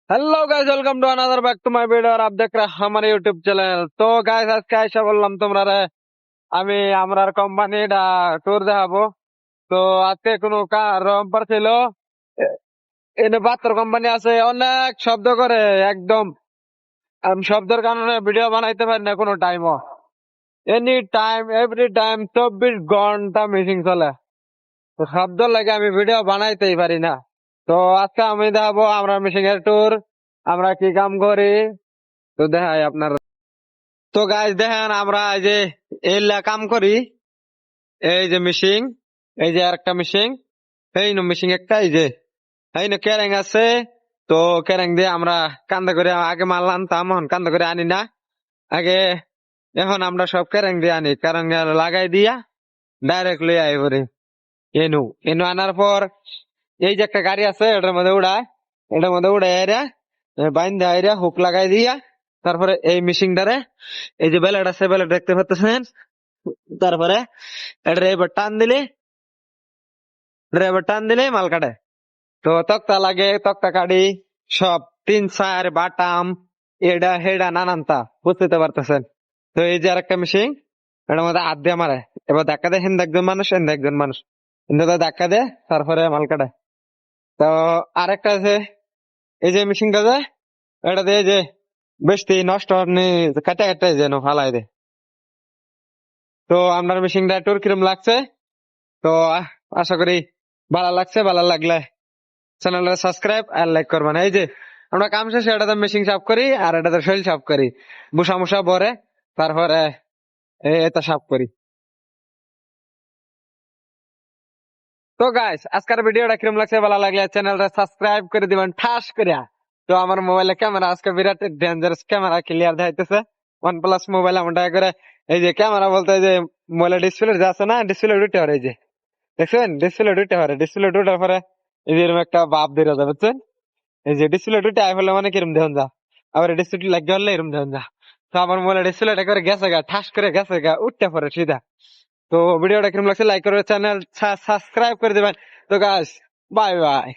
Hello guys, welcome to another back to my video. और आप देख रहे हैं हमारे यूट्यूब चैनल। तो गाइस আজকে আইসা বললাম তোমরা রে আমি আমরার কোম্পানিটা ট্যুর দেখাবো। তো আজকে কোনো কারণ ছিল এনে বাত্তর কোম্পানি আছে, অনেক শব্দ করে একদম। আমি শব্দের কারণে ভিডিও বানাইতে পারি না কোনো টাইমও। এনি টাইম এভরি টাইম 24 ঘন্টা মিটিং চলে। তো শব্দ লাগে আমি ভিডিও বানাইতেই পারি না। তো আজকে আমি দেখাবো আমরা মিশিং এর ট্যুর, আমরা কি কাম করি। তো দেখাই আপনার। তো গাইজ দেখেন আমরা এই যে এলা কাম করি। এই যে মিশিং, এই যে আরেকটা মিশিং, এই নো মিশিং একটা, এই নো ক্যারেং আছে। তো ক্যারেং দিয়ে আমরা কান্দা করে আগে মাল আনতাম, এখন কান্দা করে আনি না। আগে এখন আমরা সব ক্যারেং দিয়ে আনি, ক্যারেং লাগাই দিয়া ডাইরেক্ট লই আই পরে এনু এনু আনার পর এই যে একটা গাড়ি আছে এটার মধ্যে উড়ায়, এটার মধ্যে উড়াই আইরা বাইন্দা আইরা হুক লাগাই দিয়া তারপরে এই মেশিনটারে এই যে বেলেট আছে, বেলেট দেখতে পাচ্ছেন। তারপরে এটা এবার টান দিলে মাল কাটে। তো তক্তা লাগে, তক্তা কাটি সব তিন চার বাটাম এডা হেডা নানানটা, বুঝতে তো পারতেছেন। তো এই যে আরেকটা মেশিন, এটার মধ্যে হাত দিয়ে মারে। এবার ধাক্কা দেয় হিন্দা একজন মানুষ, হিন্দা একজন মানুষ, হিন্দা ধাক্কা দেয় তারপরে মাল কাটে। তো আরেকটা আছে এই যে মেশিনটা যে এটা দিয়ে যে বেশি নষ্ট কাটা কাটা যেন ফালাই দেয়। তো আপনার মেশিনটা টুর কিরম লাগছে? তো আশা করি ভালো লাগছে। ভালো লাগলে চ্যানেলটা সাবস্ক্রাইব আর লাইক করবেন। এই যে আমরা কাম শেষে এটাতে মেশিন সাফ করি আর এটাতে শরীর সাফ করি, বুসা মুসা ভরে তারপরে এটা সাফ করি। তো গাইস আজকের ভিডিওটা কিরম লাগছে, ভালো লাগলে চ্যানেলটা সাবস্ক্রাইব করে দিবেন ঠাস করে। তো আমার মোবাইলে ক্যামেরা আজকে বিরাট ডেঞ্জারাস ক্যামেরা, ক্লিয়ার দেখাইতেছে। OnePlus মোবাইল আমার করে এই যে ক্যামেরা বলতে এই যে মোবাইলের ডিসপ্লে যা আছে না, ডিসপ্লে দুইটা হয়। এই যে দেখছেন ডিসপ্লে দুইটা হয়, ডিসপ্লে দুটার পরে এই যে এরকম একটা বাপ বের হয়ে যাবে, বুঝছেন? এই যে ডিসপ্লে দুইটা আই হলে মানে কিরম দেখুন যা, আবার ডিসপ্লে লাগিয়ে হলে এরকম দেখুন যা। তো আমার মোবাইলের ডিসপ্লেটা করে গেছে গা, ঠাস করে গেছে গা, উঠতে পরে সিধা। তো ভিডিওটা কিরম লাগছে লাইক করে চ্যানেল সাবস্ক্রাইব করে দিবেন। তো গাইস বাই বাই।